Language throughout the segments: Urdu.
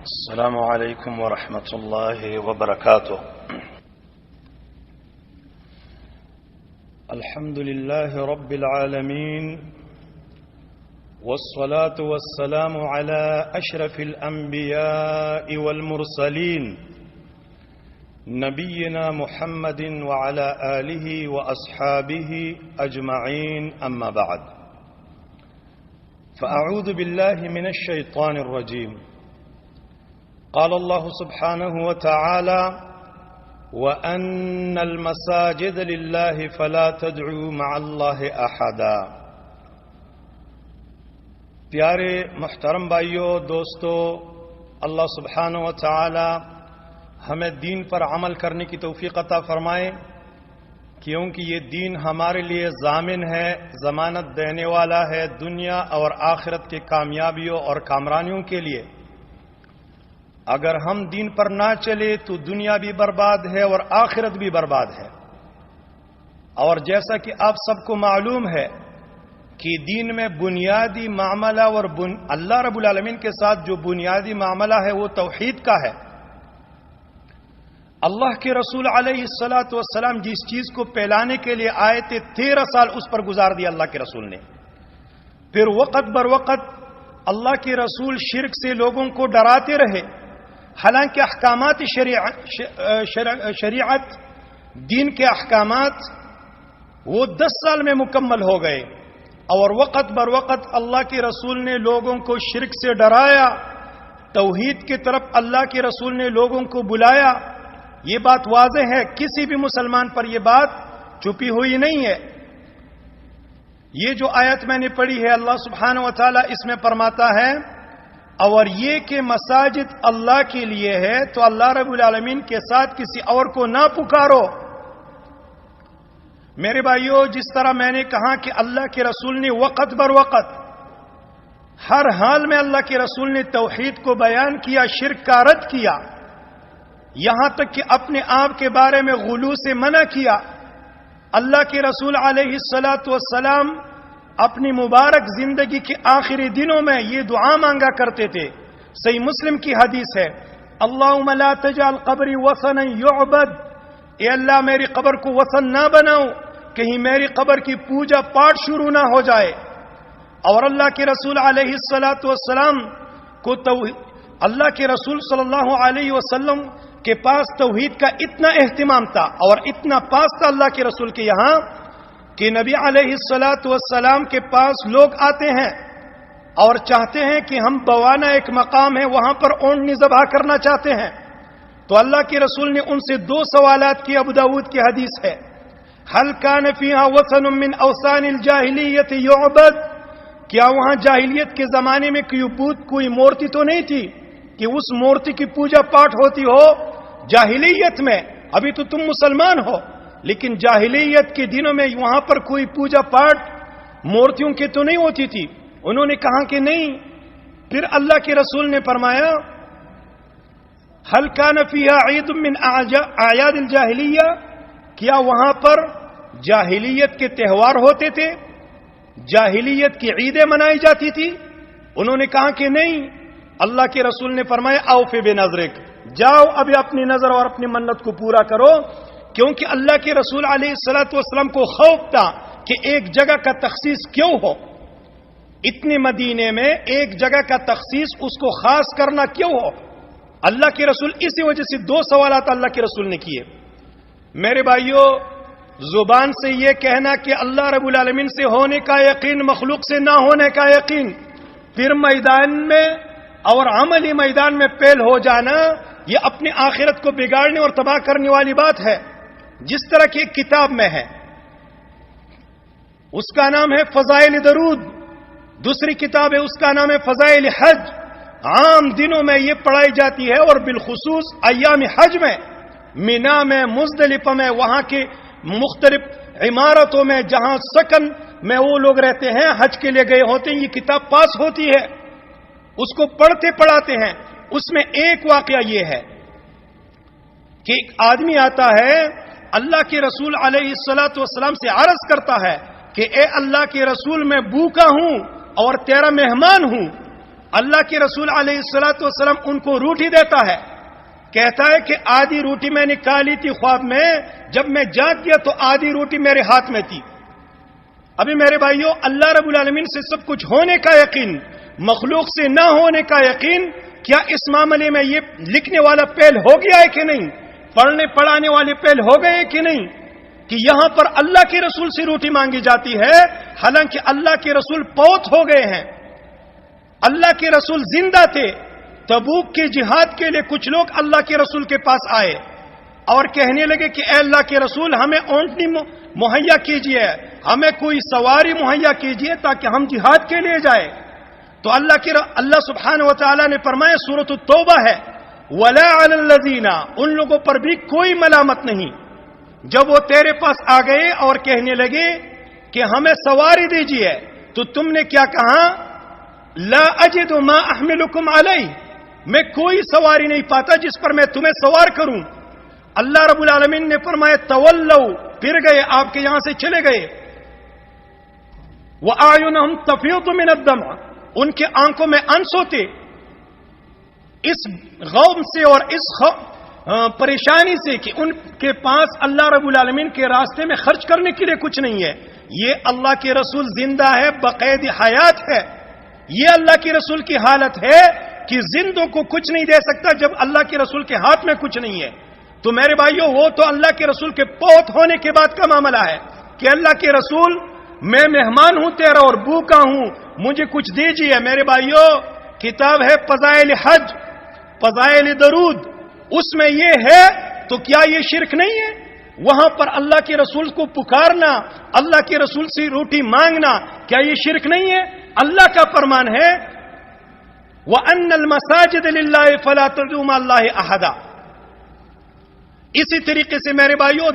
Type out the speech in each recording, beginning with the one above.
السلام عليكم ورحمة الله وبركاته. الحمد لله رب العالمين، والصلاة والسلام على أشرف الأنبياء والمرسلين نبينا محمد وعلى آله وأصحابه أجمعين، أما بعد، فأعوذ بالله من الشيطان الرجيم. قال الله سبحانه وتعالى: وأن المساجد لله فلا تدعوا مع الله أحدا. پیارے محترم بھائیوں، دوستو، اللہ سبحانہ و تعالی ہمیں دین پر عمل کرنے کی توفیق عطا فرمائے، کیونکہ یہ دین ہمارے لیے ضامن ہے، ضمانت دینے والا ہے دنیا اور آخرت کے کامیابیوں اور کامرانیوں کے لیے. اگر ہم دین پر نہ چلے تو دنیا بھی برباد ہے اور آخرت بھی برباد ہے. اور جیسا کہ آپ سب کو معلوم ہے کہ دین میں بنیادی معاملہ اور اللہ رب العالمین کے ساتھ جو بنیادی معاملہ ہے وہ توحید کا ہے. اللہ کے رسول علیہ الصلاۃ والسلام جس چیز کو پھیلانے کے لیے آئے تھے 13 سال اس پر گزار دیا اللہ کے رسول نے. پھر وقت بر وقت اللہ کے رسول شرک سے لوگوں کو ڈراتے رہے، حالانکہ احکامات شریعت دین کے احکامات وہ 10 سال میں مکمل ہو گئے، اور وقت بر وقت اللہ کے رسول نے لوگوں کو شرک سے ڈرایا، توحید کی طرف اللہ کے رسول نے لوگوں کو بلایا. یہ بات واضح ہے، کسی بھی مسلمان پر یہ بات چھپی ہوئی نہیں ہے. یہ جو آیت میں نے پڑھی ہے، اللہ سبحانہ و تعالی اس میں فرماتا ہے اور یہ کہ مساجد اللہ کے لیے ہے تو اللہ رب العالمین کے ساتھ کسی اور کو نہ پکارو. میرے بھائیوں، جس طرح میں نے کہا کہ اللہ کے رسول نے وقت بر وقت ہر حال میں اللہ کے رسول نے توحید کو بیان کیا، شرک کا رد کیا، یہاں تک کہ اپنے آپ کے بارے میں غلو سے منع کیا. اللہ کے رسول علیہ الصلاۃ والسلام اپنی مبارک زندگی کے آخری دنوں میں یہ دعا مانگا کرتے تھے. صحیح مسلم کی حدیث ہے: اللہم لا تجعل قبری وثنا یعبد. اے اللہ میری قبر کو وثن نہ بناؤ، کہیں میری قبر کی پوجا پاٹ شروع نہ ہو جائے. اور اللہ کے رسول علیہ الصلاۃ والسلام کو اللہ کے رسول صلی اللہ علیہ وسلم کے پاس توحید کا اتنا اہتمام تھا اور اتنا پاس تھا اللہ کے رسول کے یہاں کہ نبی علیہ الصلاۃ والسلام کے پاس لوگ آتے ہیں اور چاہتے ہیں کہ ہم بوانا ایک مقام ہے وہاں پر اونٹنی ذبح کرنا چاہتے ہیں. تو اللہ کے رسول نے ان سے 2 سوالات کی. ابو داؤد کی حدیث ہے: هل كان فيها وثن من اوثان الجاہلیت يعبد. کیا وہاں جاہلیت کے زمانے میں کوئی بت، کوئی مورتی تو نہیں تھی کہ اس مورتی کی پوجا پاٹ ہوتی ہو؟ جاہلیت میں، ابھی تو تم مسلمان ہو، لیکن جاہلیت کے دنوں میں وہاں پر کوئی پوجا پاٹ مورتیوں کی تو نہیں ہوتی تھی. انہوں نے کہا کہ نہیں. پھر اللہ کے رسول نے فرمایا: هل كان فيها عيد من اعياد الجاہلیہ. کیا وہاں پر جاہلیت کے تہوار ہوتے تھے، جاہلیت کی عیدیں منائی جاتی تھی؟ انہوں نے کہا کہ نہیں. اللہ کے رسول نے فرمایا: اوفی بنذرک. جاؤ ابھی اپنی نظر اور اپنی منت کو پورا کرو. کیونکہ اللہ کے رسول علیہ الصلوۃ والسلام کو خوف تھا کہ ایک جگہ کا تخصیص کیوں ہو، اتنے مدینے میں ایک جگہ کا تخصیص اس کو خاص کرنا کیوں ہو. اللہ کے رسول اسی وجہ سے 2 سوالات اللہ کے رسول نے کیے. میرے بھائیوں، زبان سے یہ کہنا کہ اللہ رب العالمین سے ہونے کا یقین، مخلوق سے نہ ہونے کا یقین، پھر میدان میں اور عملی میدان میں فیل ہو جانا، یہ اپنی آخرت کو بگاڑنے اور تباہ کرنے والی بات ہے. جس طرح کی ایک کتاب میں ہے، اس کا نام ہے فضائل درود. دوسری کتاب ہے، اس کا نام ہے فضائل حج. عام دنوں میں یہ پڑھائی جاتی ہے، اور بالخصوص ایام حج میں، مینا میں، مزدلفہ میں، وہاں کے مختلف عمارتوں میں جہاں سکن میں وہ لوگ رہتے ہیں، حج کے لیے گئے ہوتے ہیں، یہ کتاب پاس ہوتی ہے، اس کو پڑھتے پڑھاتے ہیں. اس میں ایک واقعہ یہ ہے کہ ایک آدمی آتا ہے، اللہ کے رسول علیہ الصلاۃ والسلام سے عرض کرتا ہے کہ اے اللہ کے رسول، میں بھوکا ہوں اور تیرا مہمان ہوں، اللہ کے رسول علیہ الصلوۃ والسلام ان کو روٹی دیتا ہے، کہتا ہے کہ آدھی روٹی میں نے کھا لی تھی خواب میں، جب میں جاگ گیا تو آدھی روٹی میرے ہاتھ میں تھی۔ ابھی میرے بھائیوں، اللہ رب العالمین سے سب کچھ ہونے کا یقین، مخلوق سے نہ ہونے کا یقین، کیا اس معاملے میں یہ لکھنے والا پہل ہو گیا ہے کہ نہیں؟ پڑھنے پڑھانے والے پہل ہو گئے کہ نہیں؟ کہ یہاں پر اللہ کے رسول سے روٹی مانگی جاتی ہے، حالانکہ اللہ کے رسول فوت ہو گئے ہیں۔ اللہ کے رسول زندہ تھے۔ تبوک کے جہاد کے لیے کچھ لوگ اللہ کے رسول کے پاس آئے اور کہنے لگے کہ اے اللہ کے رسول، ہمیں اونٹنی مہیا کیجئے، ہمیں کوئی سواری مہیا کیجئے تاکہ ہم جہاد کے لیے جائیں۔ تو اللہ سبحانہ و تعالی نے فرمایا، سورۃ التوبہ ہے، وَلَا عَلَى الَّذِينَ، ان لوگوں پر بھی کوئی ملامت نہیں۔ جب وہ تیرے پاس آ گئے اور کہنے لگے کہ ہمیں سواری دیجئے، تو تم نے کیا کہا؟ لا اجد ما احملکم علیہ، میں کوئی سواری نہیں پاتا جس پر میں تمہیں سوار کروں۔ اللہ رب العالمین نے فرمایا تولوا، پھر گئے، آپ کے یہاں سے چلے گئے۔ وَأَعْيُنَهُمْ تَفِيضُ مِنَ الدَّمْعِ، ان کے آنکھوں میں آنسو تھے، اس غم سے اور اس پریشانی سے کہ ان کے پاس اللہ رب العالمین کے راستے میں خرچ کرنے کے لیے کچھ نہیں ہے۔ یہ اللہ کے رسول زندہ ہے، بقید حیات ہے۔ یہ اللہ کے رسول کی حالت ہے کہ زندوں کو کچھ نہیں دے سکتا جب اللہ کے رسول کے ہاتھ میں کچھ نہیں ہے۔ تو میرے بھائیوں، وہ تو اللہ کے رسول کے فوت ہونے کے بعد کا معاملہ ہے کہ اللہ کے رسول، میں مہمان ہوں تیرا اور بھوکا ہوں، مجھے کچھ دیجیے۔ میرے بھائیوں، کتاب ہے فضائل حج، فضائل درود، اس میں یہ ہے، تو کیا یہ شرک نہیں ہے؟ وہاں پر اللہ کے رسول کو پکارنا، اللہ کے رسول سے روٹی مانگنا، کیا یہ شرک نہیں ہے؟ اللہ کا فرمان ہے وَأَنَّ الْمَسَاجِدَ لِلَّهِ فَلَا تَدْعُوا مَعَ اللَّهِ أَحَدًا۔ اسی طریقے سے میرے بھائیوں،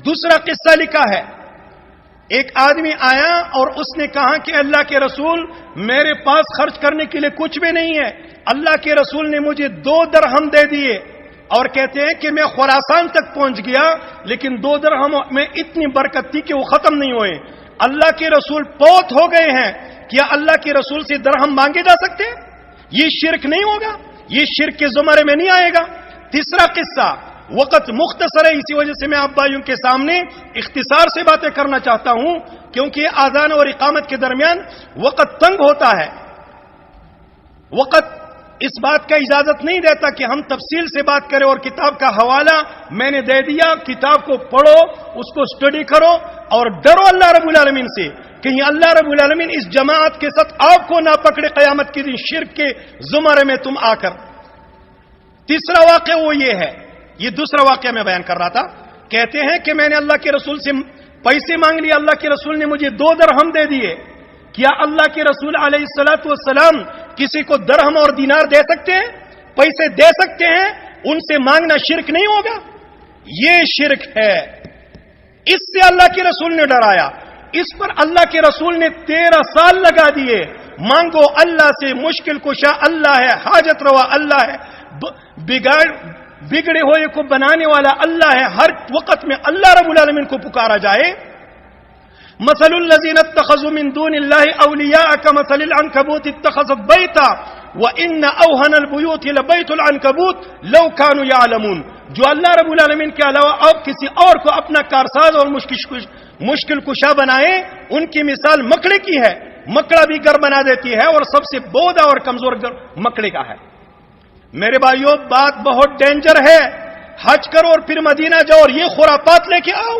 دوسرا قصہ لکھا ہے، ایک آدمی آیا اور اس نے کہا کہ اللہ کے رسول، میرے پاس خرچ کرنے کے لیے کچھ بھی نہیں ہے، اللہ کے رسول نے مجھے 2 درہم دے دیے، اور کہتے ہیں کہ میں خراسان تک پہنچ گیا، لیکن 2 درہم میں اتنی برکت تھی کہ وہ ختم نہیں ہوئے۔ اللہ کے رسول فوت ہو گئے ہیں، کیا اللہ کے رسول سے درہم مانگے جا سکتے ہیں؟ یہ شرک نہیں ہوگا، یہ شرک کے زمرے میں نہیں آئے گا۔ تیسرا قصہ، وقت مختصر ہے، اسی وجہ سے میں آپ بھائیوں کے سامنے اختصار سے باتیں کرنا چاہتا ہوں، کیونکہ آذان اور اقامت کے درمیان وقت تنگ ہوتا ہے۔ وقت اس بات کا اجازت نہیں دیتا کہ ہم تفصیل سے بات کریں، اور کتاب کا حوالہ میں نے دے دیا، کتاب کو پڑھو، اس کو سٹڈی کرو، اور ڈرو اللہ رب العالمین سے، کہیں اللہ رب العالمین اس جماعت کے ساتھ آپ کو نہ پکڑے قیامت کے دن شرک کے زمرے میں تم آ کر۔ تیسرا واقعہ وہ یہ ہے، یہ دوسرا واقعہ میں بیان کر رہا تھا، کہتے ہیں کہ میں نے اللہ کے رسول سے پیسے مانگ لیے، اللہ کے رسول نے مجھے 2 درہم دے دیے۔ کیا اللہ کے رسول علیہ الصلوۃ والسلام کسی کو درہم اور دینار دے سکتے ہیں؟ پیسے دے سکتے ہیں؟ ان سے مانگنا شرک نہیں ہوگا؟ یہ شرک ہے۔ اس سے اللہ کے رسول نے ڈرایا، اس پر اللہ کے رسول نے 13 سال لگا دیے۔ مانگو اللہ سے، مشکل کشا اللہ ہے، حاجت روا اللہ ہے، بگڑے ہوئے کو بنانے والا اللہ ہے۔ ہر وقت میں اللہ رب العالمین کو پکارا جائے۔ مثل الذین اتخذوا من دون اللہ اولیاء کمثل العنکبوت اتخذت بیتا وان اوہن البیوت لبیت العنکبوت لو کانوا یعلمون۔ جو اللہ رب العالمین کے علاوہ اب کسی اور کو اپنا کارساز اور مشکل کشا بنائے، ان کی مثال مکڑے کی ہے۔ مکڑا بھی گھر بنا دیتی ہے، اور سب سے بودا اور کمزور گھر مکڑے کا ہے۔ میرے بھائیوں، بات بہت ڈینجر ہے۔ حج کرو اور پھر مدینہ جاؤ اور یہ خرافات لے کے آؤ۔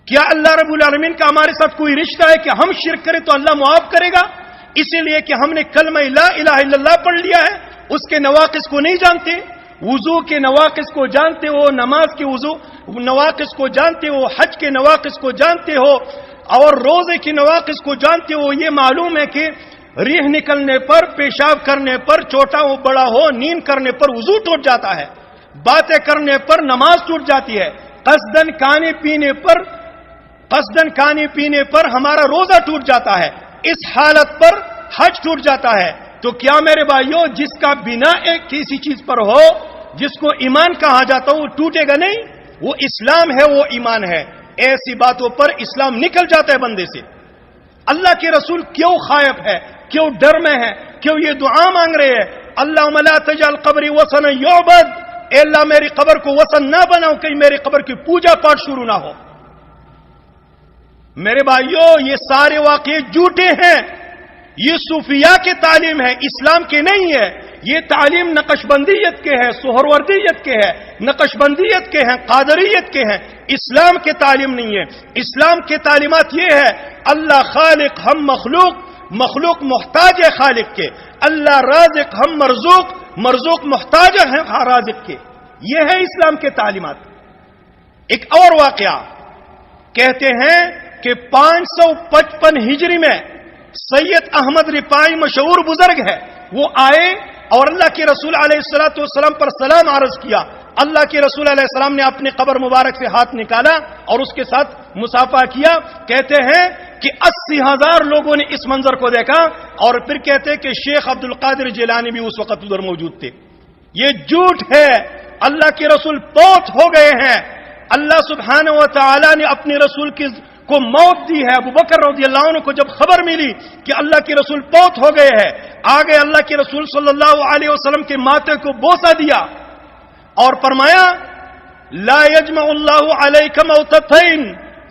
کیا اللہ رب العالمین کا ہمارے ساتھ کوئی رشتہ ہے کہ ہم شرک کریں تو اللہ معاف کرے گا؟ اسی لیے کہ ہم نے کلمہ لا الہ الا اللہ پڑھ لیا ہے، اس کے نواقص کو نہیں جانتے، وضو کے نواقص کو جانتے ہو، نماز کے وضو نواقص کو جانتے ہو، حج کے نواقص کو جانتے ہو، اور روزے کے نواقص کو جانتے ہو۔ یہ معلوم ہے کہ ریح نکلنے پر، پیشاب کرنے پر، چھوٹا ہو بڑا ہو، نیند کرنے پر وضو ٹوٹ جاتا ہے، باتیں کرنے پر نماز ٹوٹ جاتی ہے، قصدن کھانے پینے پر ہمارا روزہ ٹوٹ جاتا ہے، اس حالت پر حج ٹوٹ جاتا ہے۔ تو کیا میرے بھائیوں، جس کا بنا ایک کسی چیز پر ہو، جس کو ایمان کہا جاتا ہو، وہ ٹوٹے گا نہیں؟ وہ اسلام ہے، وہ ایمان ہے۔ ایسی باتوں پر اسلام نکل جاتا ہے بندے سے۔ اللہ کے رسول کیوں خائف ہے؟ کیوں ڈر میں ہیں, کیوں یہ دعا مانگ رہے ہیں, اللہم لا تجعل قبری وثنا یعبد, اے اللہ میری قبر کو وثن نہ بناؤ, کہیں میری قبر کی پوجا پاٹ شروع نہ ہو. میرے بھائیوں, یہ سارے واقعے جھوٹے ہیں, یہ صوفیاء کی تعلیم ہے, اسلام کی نہیں ہے. یہ تعلیم نقشبندیت کے ہے, سہروردیت کے ہے, نقشبندیت کے ہیں, قادریت کے ہیں, اسلام کے تعلیم نہیں ہے. اسلام کے تعلیمات یہ ہے, اللہ خالق ہم مخلوق, مخلوق محتاج ہے خالق کے, اللہ رازق ہم مرزوق, مرزوق محتاج ہے رازق کے. یہ ہے اسلام کے تعلیمات. ایک اور واقعہ کہتے ہیں کہ 555 ہجری میں سید احمد رفاعی مشہور بزرگ ہے, وہ آئے اور اللہ کے رسول علیہ السلام پر سلام عرض کیا. اللہ کے رسول علیہ السلام نے اپنی قبر مبارک سے ہاتھ نکالا اور اس کے ساتھ مصافحہ کیا. کہتے ہیں کہ 80,000 لوگوں نے اس منظر کو دیکھا, اور پھر کہتے ہیں کہ شیخ عبد القادر جیلانی بھی اس وقت ادھر موجود تھے. یہ جھوٹ ہے, اللہ کے رسول فوت ہو گئے ہیں. اللہ سبحانہ و تعالی نے اپنے رسول کو موت دی ہے. ابو بکر رضی اللہ عنہ کو جب خبر ملی کہ اللہ کے رسول فوت ہو گئے ہیں, آگے اللہ کے رسول صلی اللہ علیہ وسلم کے ماتھے کو بوسہ دیا اور فرمایا لا یجمع اللہ علیک موتتین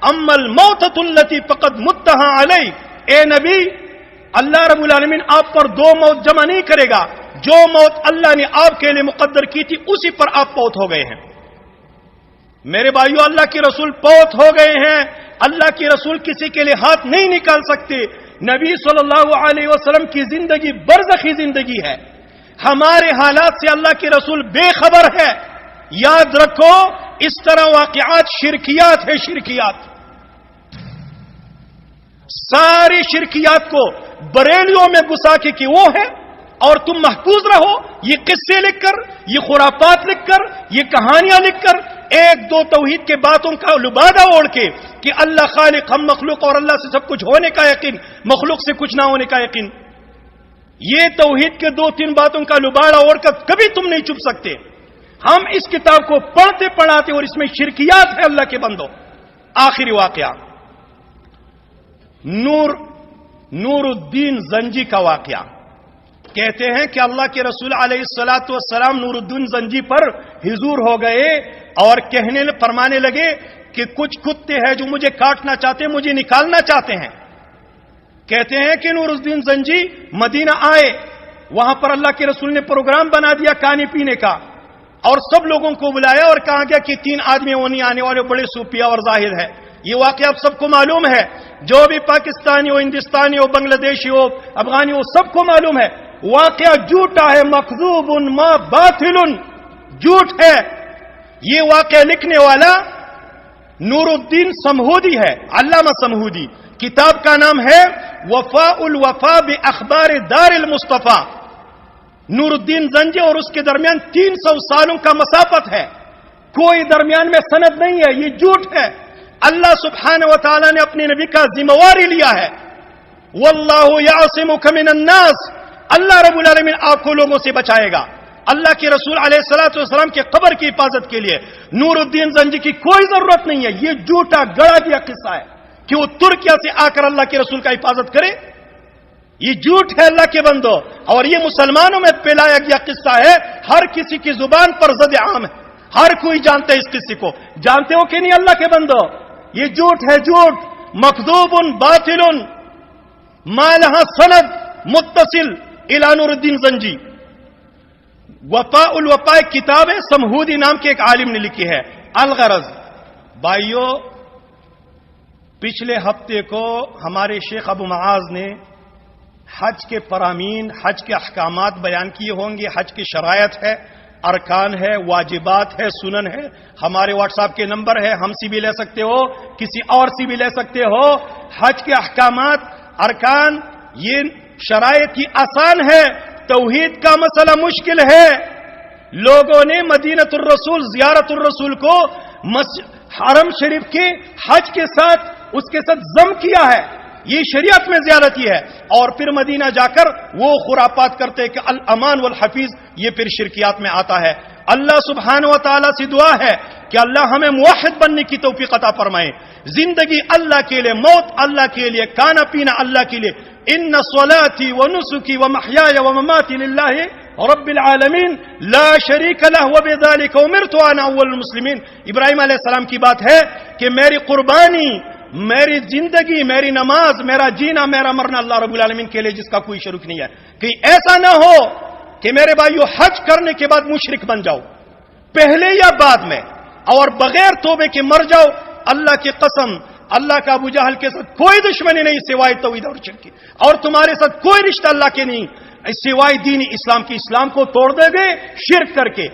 اما الموتۃ التی فقد متها علیک. اے نبی, اللہ رب العالمین آپ پر دو موت جمع نہیں کرے گا, جو موت اللہ نے آپ کے لیے مقدر کی تھی اسی پر آپ فوت ہو گئے ہیں. میرے بھائیو, اللہ کے رسول فوت ہو گئے ہیں. اللہ کے رسول کسی کے لیے ہاتھ نہیں نکال سکتے. نبی صلی اللہ علیہ وسلم کی زندگی برزخی زندگی ہے. ہمارے حالات سے اللہ کے رسول بے خبر ہے. یاد رکھو, اس طرح واقعات شرکیات ہے, شرکیات. ساری شرکیات کو بریلیوں میں گھسا کے کہ وہ ہے اور تم محفوظ رہو. یہ قصے لکھ کر, یہ خرافات لکھ کر, یہ کہانیاں لکھ کر, ایک دو توحید کے باتوں کا لبادہ اوڑھ کے کہ اللہ خالق ہم مخلوق اور اللہ سے سب کچھ ہونے کا یقین, مخلوق سے کچھ نہ ہونے کا یقین. یہ توحید کے 2-3 باتوں کا لبادہ اوڑھ کر کبھی تم نہیں چھپ سکتے. ہم اس کتاب کو پڑھتے پڑھاتے اور اس میں شرکیات ہے اللہ کے بندوں. آخری واقعہ نور الدین زنجی کا واقعہ. کہتے ہیں کہ اللہ کے رسول علیہ السلام نور الدین زنجی پر حضور ہو گئے اور فرمانے لگے کہ کچھ کتے ہیں جو مجھے کاٹنا چاہتے ہیں, مجھے نکالنا چاہتے ہیں. کہتے ہیں کہ نور الدین زنجی مدینہ آئے, وہاں پر اللہ کے رسول نے پروگرام بنا دیا کھانے پینے کا, اور سب لوگوں کو بلایا اور کہا گیا کہ 3 آدمی وہ نہیں آنے والے, بڑے صوفیہ اور زاہد ہے. یہ واقعہ آپ سب کو معلوم ہے, جو بھی پاکستانی ہو, ہندوستانی ہو, بنگلہ دیشی ہو, افغانی ہو, سب کو معلوم ہے. واقعہ جھوٹا ہے, مکذوب ما باطل, جھوٹ ہے. یہ واقعہ لکھنے والا نور الدین سمہودی ہے, علامہ سمہودی. کتاب کا نام ہے وفاء الوفا باخبار دار المصطفیٰ. نور الدین زنجی اور اس کے درمیان 300 سالوں کا مسافت ہے, کوئی درمیان میں سند نہیں ہے. یہ جھوٹ ہے. اللہ سبحانہ و تعالی نے اپنے نبی کا ذمہ واری لیا ہے, واللہ یعصمک من الناس, اللہ رب العالمین آپ کو لوگوں سے بچائے گا. اللہ کے رسول علیہ السلام کے قبر کی حفاظت کے لیے نور الدین زنجی کی کوئی ضرورت نہیں ہے. یہ جھوٹا گڑا دیا قصہ ہے کہ وہ ترکیہ سے آ کر اللہ کے رسول کا حفاظت کرے. یہ جھوٹ ہے اللہ کے بندو, اور یہ مسلمانوں میں پھیلایا گیا قصہ ہے. ہر کسی کی زبان پر زد عام ہے, ہر کوئی جانتا ہے اس قصے کو. جانتے ہو کہ نہیں اللہ کے بندو؟ یہ جھوٹ ہے, جھوٹ. مکذوب باطل ما لها سند متصل الى نور الدین زنجی. وفاء الوفا کتاب ہے, سمہودی نام کے ایک عالم نے لکھی ہے. الغرض بھائیو, پچھلے ہفتے کو ہمارے شیخ ابو معاذ نے حج کے فرامین, حج کے احکامات بیان کیے ہوں گے. حج کی شرائط ہے, ارکان ہے, واجبات ہے, سنن ہے. ہمارے واٹس ایپ کے نمبر ہے, ہم سے بھی لے سکتے ہو, کسی اور سے بھی لے سکتے ہو. حج کے احکامات, ارکان, یہ شرائط ہی آسان ہے. توحید کا مسئلہ مشکل ہے. لوگوں نے مدینۃ الرسول, زیارت الرسول کو حرم شریف کے حج کے ساتھ اس کے ساتھ ضم کیا ہے. یہ شریعت میں زیادتی ہے. اور پھر مدینہ جا کر وہ خرافات کرتے کہ الامان والحفیظ, یہ پھر شرکیات میں آتا ہے. اللہ سبحانہ و تعالیٰ سے دعا ہے کہ اللہ ہمیں موحد بننے کی توفیق عطا فرمائے. زندگی اللہ کے لیے, موت اللہ کے لیے, کھانا پینا اللہ کے لیے, ان صلاتی ونسکی ومحیای ومماتی للہ رب العالمین لا شریک لہ وبذالک امرت وانا اول المسلمین. ابراہیم علیہ السلام کی بات ہے کہ میری قربانی، میری زندگی، میری نماز، میرا جینا، میرا مرنا اللہ رب العالمین کے لیے جس کا کوئی شریک نہیں ہے. کہیں ایسا نہ ہو کہ میرے بھائیو حج کرنے کے بعد مشرک بن جاؤ پہلے یا بعد میں، اور بغیر توبے کے مر جاؤ. اللہ کی قسم، اللہ کا ابو جہل کے ساتھ کوئی دشمنی نہیں سوائے توحید اور شرک کی، اور تمہارے ساتھ کوئی رشتہ اللہ کے نہیں سوائے دین اسلام کی. اسلام کو توڑ دے گے شرک کر کے،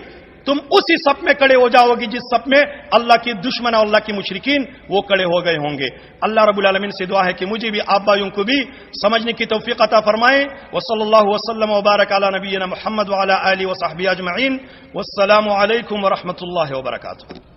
تم اسی صف میں کھڑے ہو جاؤ گے جس صف میں اللہ کے دشمن اور اللہ کے مشرکین وہ کھڑے ہو گئے ہوں گے. اللہ رب العالمین سے دعا ہے کہ مجھے بھی آپ بھائیوں کو بھی سمجھنے کی توفیق عطا فرمائے. وصلی اللہ وسلم وبارک علی نبینا محمد وعلی آلہ وصحبہ اجمعین. والسلام علیکم ورحمۃ اللہ وبرکاتہ.